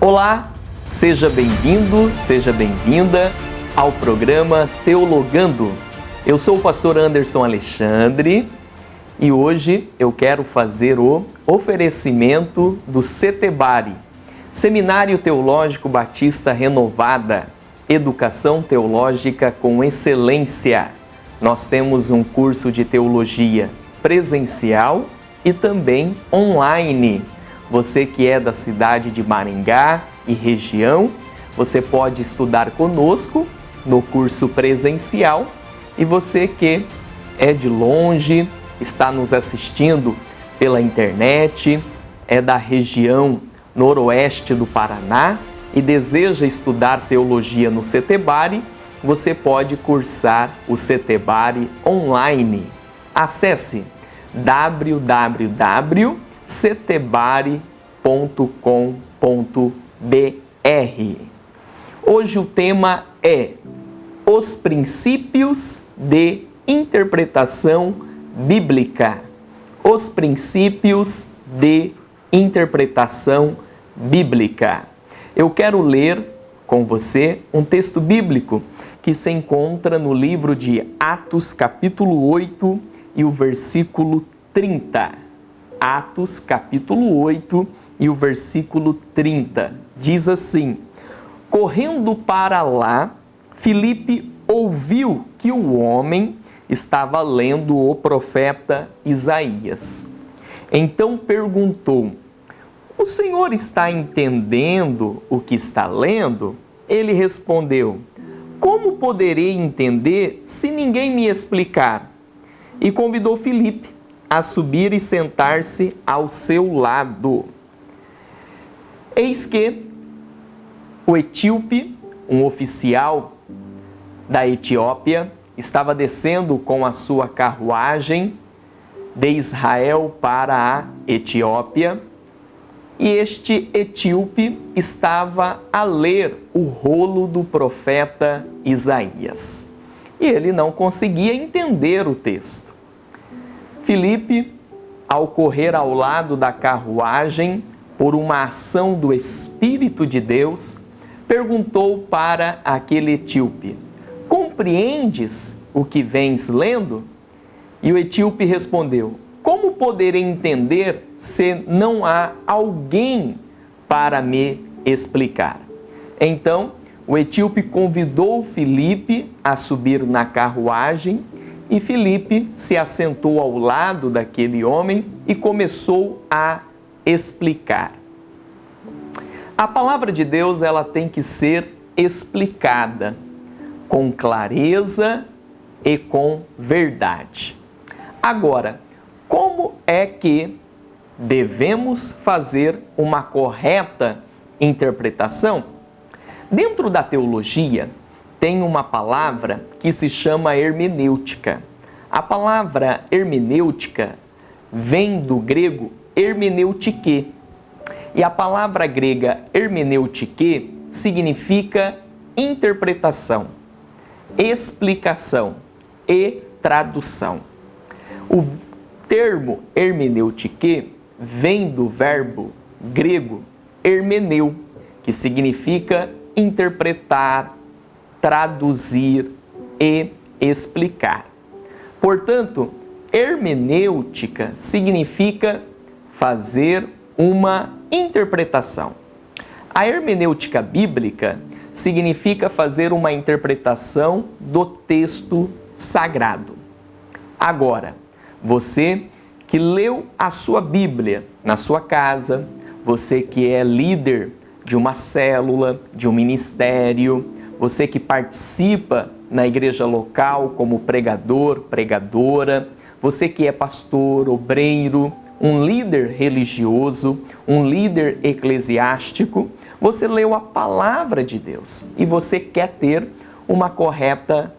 Olá, seja bem-vindo, seja bem-vinda ao programa Teologando. Eu sou o pastor Anderson Alexandre e hoje eu quero fazer o oferecimento do Setebari, Seminário Teológico Batista Renovada, Educação Teológica com Excelência. Nós temos um curso de teologia presencial e também online. Você que é da cidade de Maringá e região, você pode estudar conosco no curso presencial, e você que é de longe, está nos assistindo pela internet, é da região noroeste do Paraná e deseja estudar teologia no Setebari, você pode cursar o Setebari online. Acesse www.setebari.com.br. Hoje o tema é os princípios de interpretação bíblica. Os princípios de interpretação bíblica. Eu quero ler com você um texto bíblico que se encontra no livro de Atos, capítulo 8 e o versículo 30. Atos, capítulo 8 e o versículo 30. Diz assim: correndo para lá, Filipe ouviu que o homem estava lendo o profeta Isaías. Então perguntou: o senhor está entendendo o que está lendo? Ele respondeu: como poderei entender se ninguém me explicar? E convidou Filipe a subir e sentar-se ao seu lado. Eis que o etíope, um oficial da Etiópia, estava descendo com a sua carruagem de Israel para a Etiópia, e este etíope estava a ler o rolo do profeta Isaías. E ele não conseguia entender o texto. Filipe, ao correr ao lado da carruagem, por uma ação do Espírito de Deus, perguntou para aquele etíope: compreendes o que vens lendo? E o etíope respondeu: como poderei entender se não há alguém para me explicar? Então, o etíope convidou Filipe a subir na carruagem e Filipe se assentou ao lado daquele homem e começou a explicar. A palavra de Deus, ela tem que ser explicada com clareza e com verdade. Agora, como é que devemos fazer uma correta interpretação? Dentro da teologia, tem uma palavra que se chama hermenêutica. A palavra hermenêutica vem do grego hermeneutike. E a palavra grega hermeneutike significa interpretação, explicação e tradução. O termo hermeneutike vem do verbo grego hermeneu, que significa interpretar, traduzir e explicar. Portanto, hermenêutica significa fazer uma interpretação. A hermenêutica bíblica significa fazer uma interpretação do texto sagrado. Agora, você que leu a sua Bíblia na sua casa, você que é líder de uma célula, de um ministério, você que participa na igreja local como pregador, pregadora, você que é pastor, obreiro, um líder religioso, um líder eclesiástico, você leu a palavra de Deus e você quer ter uma correta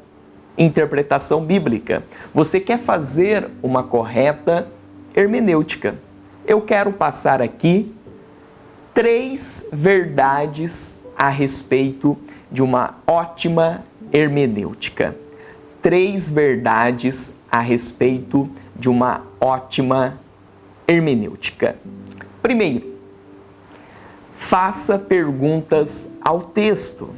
interpretação bíblica. Você quer fazer uma correta hermenêutica. Eu quero passar aqui 3 verdades a respeito de uma ótima hermenêutica. 3 verdades a respeito de uma ótima hermenêutica. Primeiro, faça perguntas ao texto.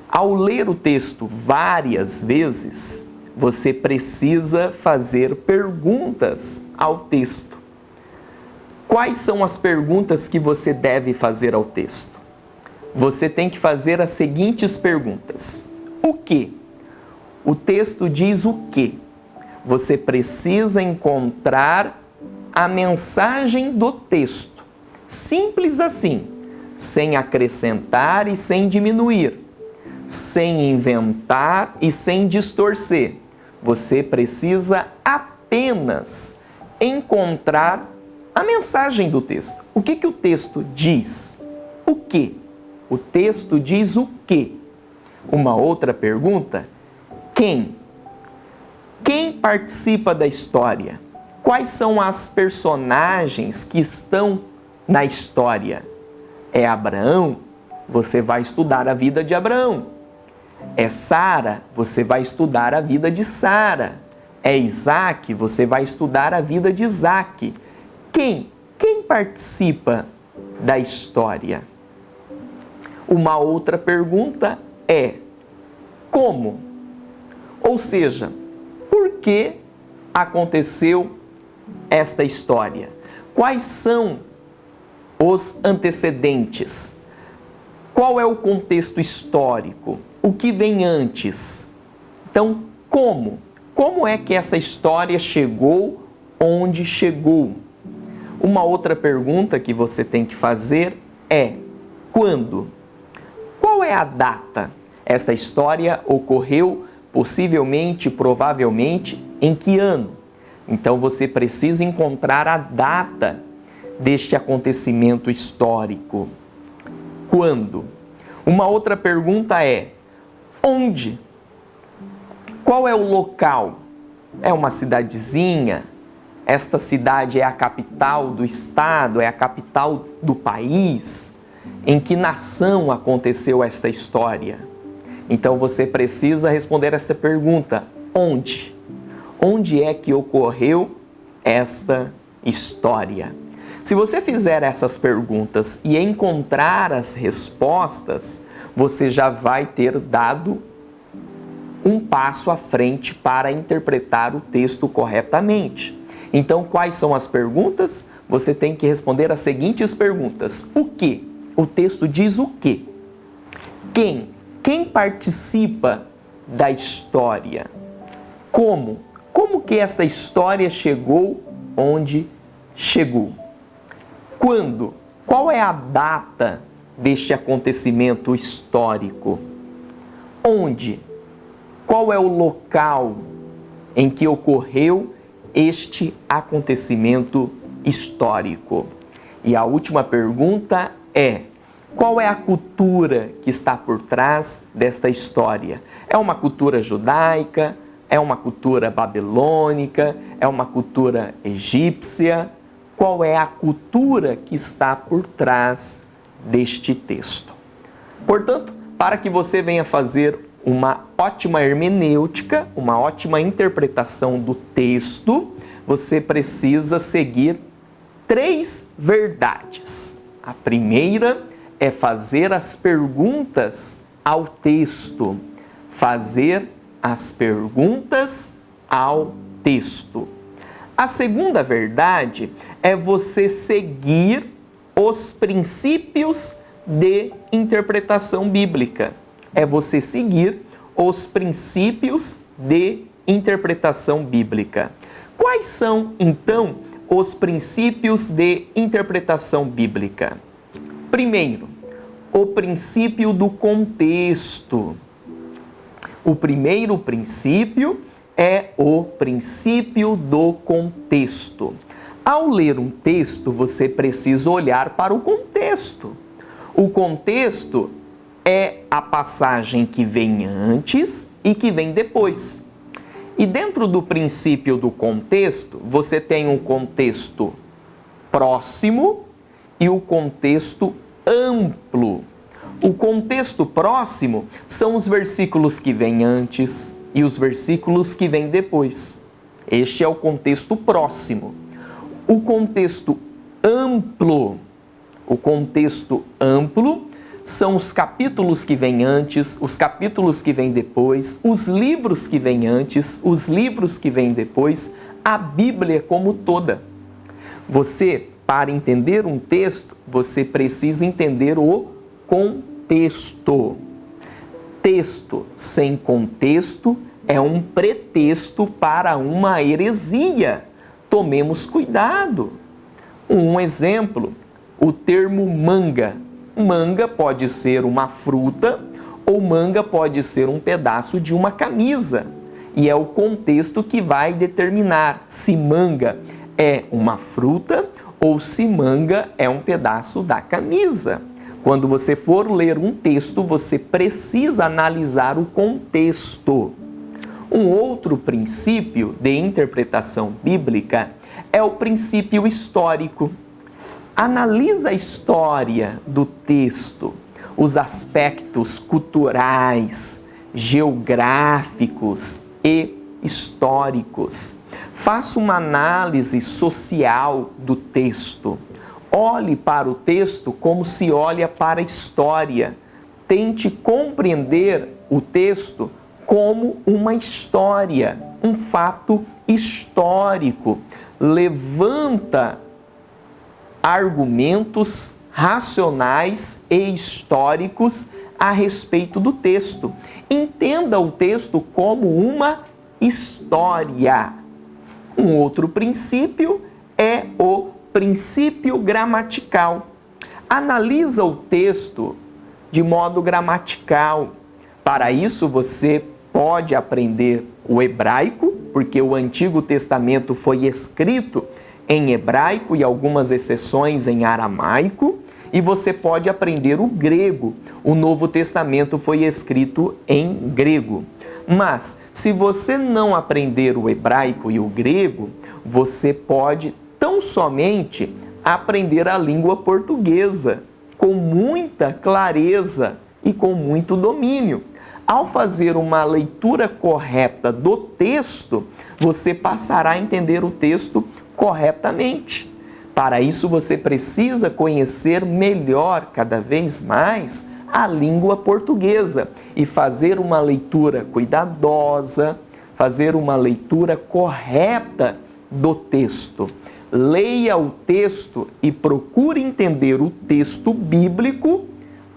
Ao ler o texto várias vezes, você precisa fazer perguntas ao texto. Quais são as perguntas que você deve fazer ao texto? Você tem que fazer as seguintes perguntas. O que? O texto diz o que? Você precisa encontrar a mensagem do texto. Simples assim, sem acrescentar e sem diminuir, sem inventar e sem distorcer. Você precisa apenas encontrar a mensagem do texto. O que o texto diz? O que? O texto diz o que? Uma outra pergunta: quem? Quem participa da história? Quais são as personagens que estão na história? É Abraão? Você vai estudar a vida de Abraão. É Sara? Você vai estudar a vida de Sara. É Isaac? Você vai estudar a vida de Isaac. Quem? Quem participa da história? Uma outra pergunta é: como? Ou seja, por que aconteceu esta história? Quais são os antecedentes? Qual é o contexto histórico? O que vem antes? Então, como? Como é que essa história chegou onde chegou? Uma outra pergunta que você tem que fazer é: quando? Qual é a data? Esta história ocorreu possivelmente, provavelmente, em que ano? Então você precisa encontrar a data deste acontecimento histórico. Quando? Uma outra pergunta é: onde? Qual é o local? É uma cidadezinha? Esta cidade é a capital do estado? É a capital do país? Em que nação aconteceu esta história? Então você precisa responder esta pergunta: onde? Onde é que ocorreu esta história? Se você fizer essas perguntas e encontrar as respostas, você já vai ter dado um passo à frente para interpretar o texto corretamente. Então, quais são as perguntas? Você tem que responder as seguintes perguntas: o que? O texto diz o que? Quem? Quem participa da história? Como? Como que esta história chegou onde chegou? Quando? Qual é a data deste acontecimento histórico? Onde? Qual é o local em que ocorreu este acontecimento histórico? E a última pergunta é: qual é a cultura que está por trás desta história? É uma cultura judaica? É uma cultura babilônica? É uma cultura egípcia? Qual é a cultura que está por trás deste texto? Portanto, para que você venha fazer uma ótima hermenêutica, uma ótima interpretação do texto, você precisa seguir 3 verdades. A primeira é fazer as perguntas ao texto. Fazer as perguntas ao texto. A segunda verdade é você seguir os princípios de interpretação bíblica. É você seguir os princípios de interpretação bíblica. Quais são, então, os princípios de interpretação bíblica? Primeiro, o princípio do contexto. O primeiro princípio é o princípio do contexto. Ao ler um texto, você precisa olhar para o contexto. O contexto é a passagem que vem antes e que vem depois. E dentro do princípio do contexto, você tem um contexto próximo e o contexto amplo. O contexto próximo são os versículos que vêm antes e os versículos que vêm depois. Este é o contexto próximo. O contexto amplo O contexto amplo são os capítulos que vêm antes, os capítulos que vêm depois, os livros que vêm antes, os livros que vêm depois, a Bíblia como toda. Você, para entender um texto, você precisa entender o contexto. Texto sem contexto é um pretexto para uma heresia. Tomemos cuidado. Um exemplo, o termo manga. Manga pode ser uma fruta ou manga pode ser um pedaço de uma camisa. E é o contexto que vai determinar se manga é uma fruta ou se manga é um pedaço da camisa. Quando você for ler um texto, você precisa analisar o contexto. Um outro princípio de interpretação bíblica é o princípio histórico. Analisa a história do texto, os aspectos culturais, geográficos e históricos. Faça uma análise social do texto. Olhe para o texto como se olha para a história. Tente compreender o texto como uma história, um fato histórico. Levanta argumentos racionais e históricos a respeito do texto. Entenda o texto como uma história. Um outro princípio é o princípio gramatical. Analisa o texto de modo gramatical. Para isso, você pode aprender o hebraico, porque o Antigo Testamento foi escrito em hebraico e algumas exceções em aramaico, e você pode aprender o grego. O Novo Testamento foi escrito em grego. Mas, se você não aprender o hebraico e o grego, você pode tão somente aprender a língua portuguesa com muita clareza e com muito domínio. Ao fazer uma leitura correta do texto, você passará a entender o texto corretamente. Para isso, você precisa conhecer melhor, cada vez mais, a língua portuguesa e fazer uma leitura cuidadosa, fazer uma leitura correta do texto. Leia o texto e procure entender o texto bíblico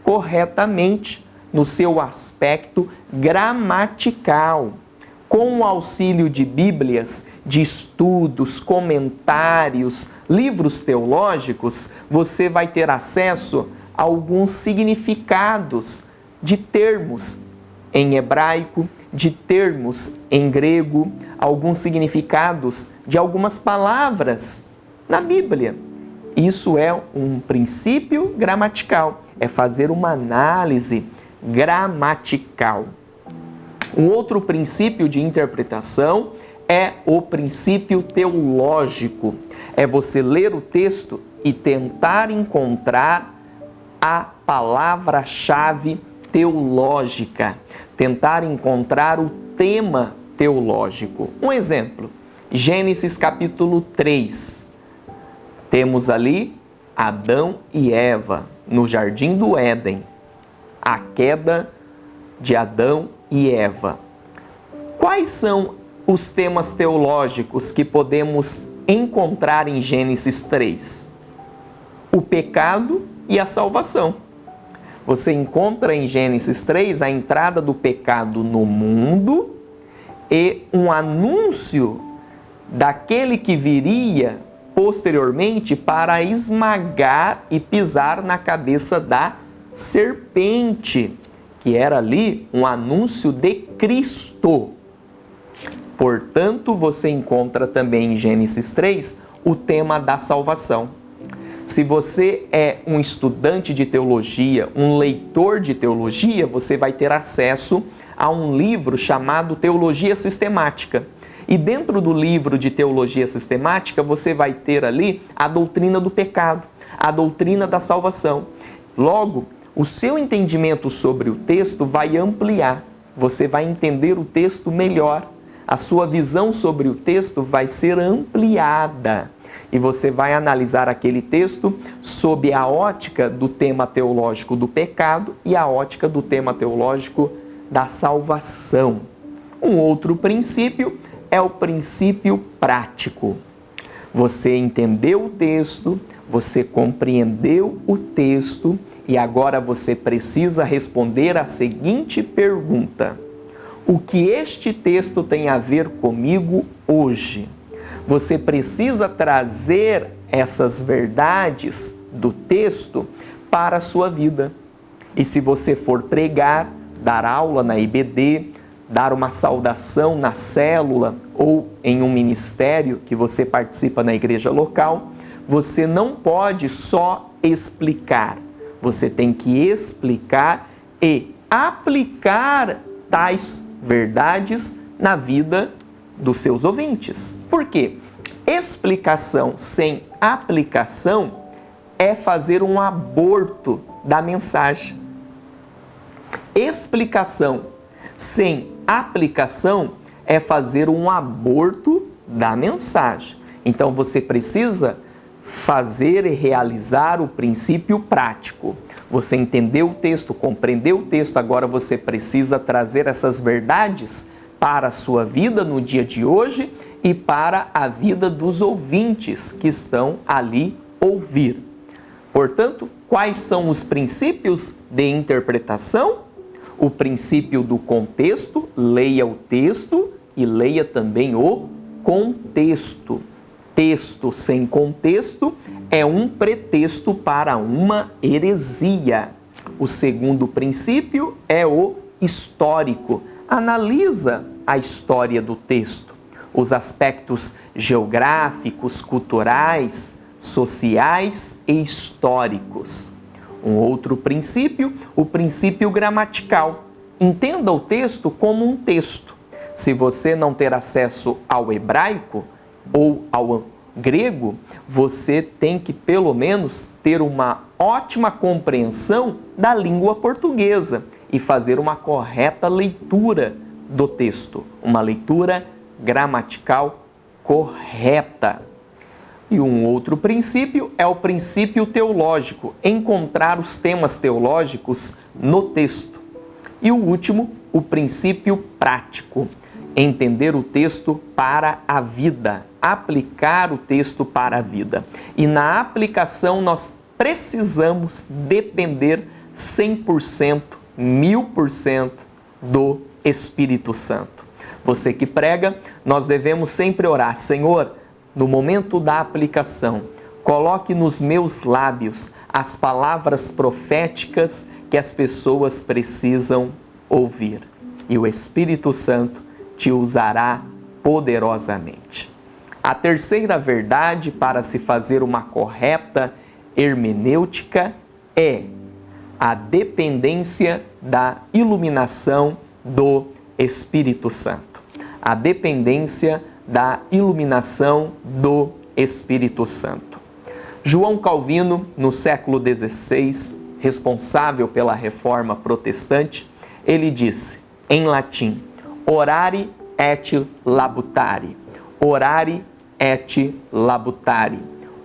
corretamente no seu aspecto gramatical. Com o auxílio de bíblias, de estudos, comentários, livros teológicos, você vai ter acesso a alguns significados de termos em hebraico, de termos em grego, alguns significados de algumas palavras na Bíblia. Isso é um princípio gramatical, é fazer uma análise gramatical. Um outro princípio de interpretação é o princípio teológico. É você ler o texto e tentar encontrar a palavra-chave teológica, tentar encontrar o tema teológico. Um exemplo, Gênesis capítulo 3. Temos ali Adão e Eva no jardim do Éden. A queda de Adão e Eva. Quais são os temas teológicos que podemos encontrar em Gênesis 3? O pecado e a salvação. Você encontra em Gênesis 3 a entrada do pecado no mundo e um anúncio daquele que viria posteriormente para esmagar e pisar na cabeça da serpente, que era ali um anúncio de Cristo. Portanto, você encontra também em Gênesis 3 o tema da salvação. Se você é um estudante de teologia, um leitor de teologia, você vai ter acesso a um livro chamado Teologia Sistemática. E dentro do livro de Teologia Sistemática, você vai ter ali a doutrina do pecado, a doutrina da salvação. Logo, o seu entendimento sobre o texto vai ampliar, você vai entender o texto melhor, a sua visão sobre o texto vai ser ampliada. e você vai analisar aquele texto sob a ótica do tema teológico do pecado e a ótica do tema teológico da salvação. Um outro princípio é o princípio prático. Você entendeu o texto, você compreendeu o texto e agora você precisa responder a seguinte pergunta: o que este texto tem a ver comigo hoje? Você precisa trazer essas verdades do texto para a sua vida. E se você for pregar, dar aula na IBD, dar uma saudação na célula ou em um ministério que você participa na igreja local, você não pode só explicar. Você tem que explicar e aplicar tais verdades na vida dos seus ouvintes. Por quê? Explicação sem aplicação é fazer um aborto da mensagem. Explicação sem aplicação é fazer um aborto da mensagem. Então você precisa fazer e realizar o princípio prático. Você entendeu o texto, compreendeu o texto, agora você precisa trazer essas verdades para a sua vida no dia de hoje e para a vida dos ouvintes que estão ali ouvir. Portanto, quais são os princípios de interpretação? O princípio do contexto, leia o texto e leia também o contexto. Texto sem contexto é um pretexto para uma heresia. O segundo princípio é o histórico. Analisa a história do texto, os aspectos geográficos, culturais, sociais e históricos. Um outro princípio, o princípio gramatical. Entenda o texto como um texto. Se você não ter acesso ao hebraico ou ao grego, você tem que pelo menos ter uma ótima compreensão da língua portuguesa e fazer uma correta leitura do texto, uma leitura gramatical correta. E um outro princípio é o princípio teológico, encontrar os temas teológicos no texto. E o último, o princípio prático, entender o texto para a vida, aplicar o texto para a vida. E na aplicação nós precisamos depender 100%, 1000% do Espírito Santo. Você que prega, nós devemos sempre orar: Senhor, no momento da aplicação, coloque nos meus lábios as palavras proféticas que as pessoas precisam ouvir. E o Espírito Santo te usará poderosamente. A terceira verdade para se fazer uma correta hermenêutica é a dependência da iluminação do Espírito Santo. A dependência da iluminação do Espírito Santo. João Calvino, no século XVI, responsável pela Reforma Protestante, ele disse, em latim, orare et labutare, orare et labutare,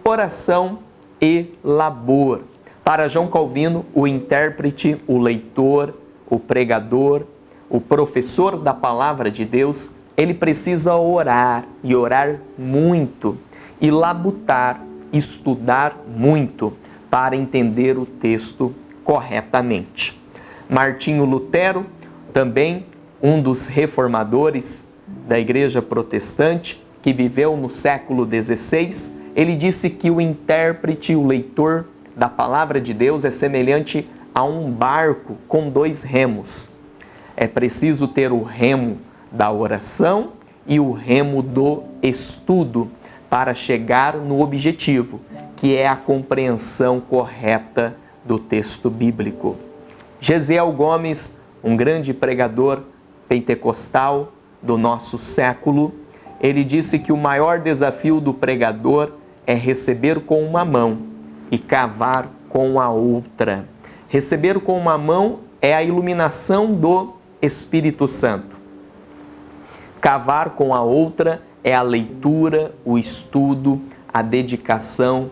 oração e labor. Para João Calvino, o intérprete, o leitor, o pregador, o professor da palavra de Deus, ele precisa orar e orar muito e labutar, estudar muito para entender o texto corretamente. Martinho Lutero, também um dos reformadores da Igreja Protestante, que viveu no século XVI, ele disse que o intérprete, o leitor da palavra de Deus é semelhante a um barco com 2 remos. É preciso ter o remo da oração e o remo do estudo para chegar no objetivo, que é a compreensão correta do texto bíblico. Gesiel Gomes, um grande pregador pentecostal do nosso século, ele disse que o maior desafio do pregador é receber com uma mão e cavar com a outra. Receber com uma mão é a iluminação do Espírito Santo. Cavar com a outra é a leitura, o estudo, a dedicação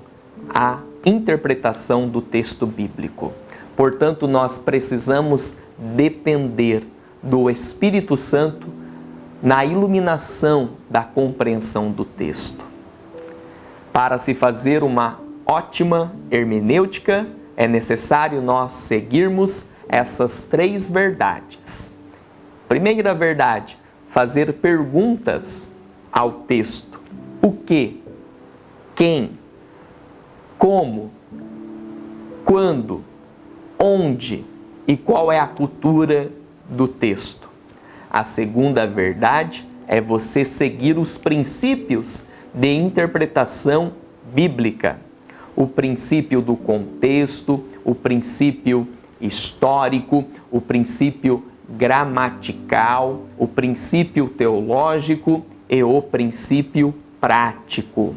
à interpretação do texto bíblico. Portanto, nós precisamos depender do Espírito Santo na iluminação da compreensão do texto. Para se fazer uma ótima hermenêutica, é necessário nós seguirmos essas 3 verdades. Primeira verdade, fazer perguntas ao texto. O que? Quem? Como? Quando? Onde? E qual é a cultura do texto? A segunda verdade é você seguir os princípios de interpretação bíblica. O princípio do contexto, o princípio histórico, o princípio gramatical, o princípio teológico e o princípio prático.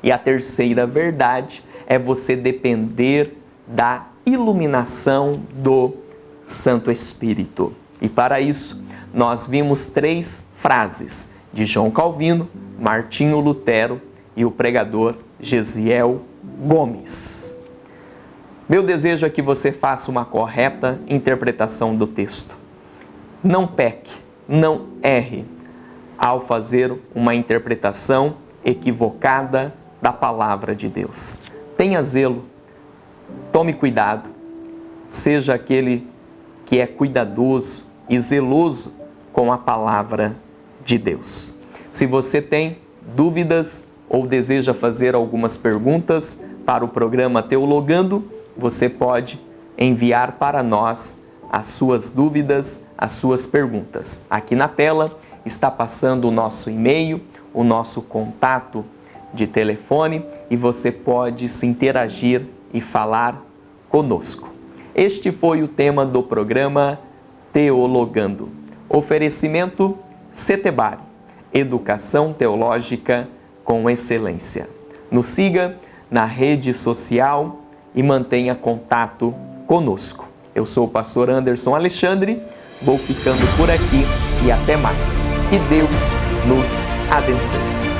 E a terceira verdade é você depender da iluminação do Santo Espírito. E para isso, nós vimos 3 frases de João Calvino, Martinho Lutero e o pregador Gesiel Gomes. Meu desejo é que você faça uma correta interpretação do texto. Não peque, não erre ao fazer uma interpretação equivocada da palavra de Deus. Tenha zelo, tome cuidado, seja aquele que é cuidadoso e zeloso com a palavra de Deus. Se você tem dúvidas ou deseja fazer algumas perguntas para o programa Teologando, você pode enviar para nós as suas dúvidas, as suas perguntas. Aqui na tela está passando o nosso e-mail, o nosso contato de telefone e você pode se interagir e falar conosco. Este foi o tema do programa Teologando. Oferecimento Setebari, Educação Teológica com Excelência. Nos siga na rede social e mantenha contato conosco. Eu sou o pastor Anderson Alexandre, vou ficando por aqui e até mais. Que Deus nos abençoe.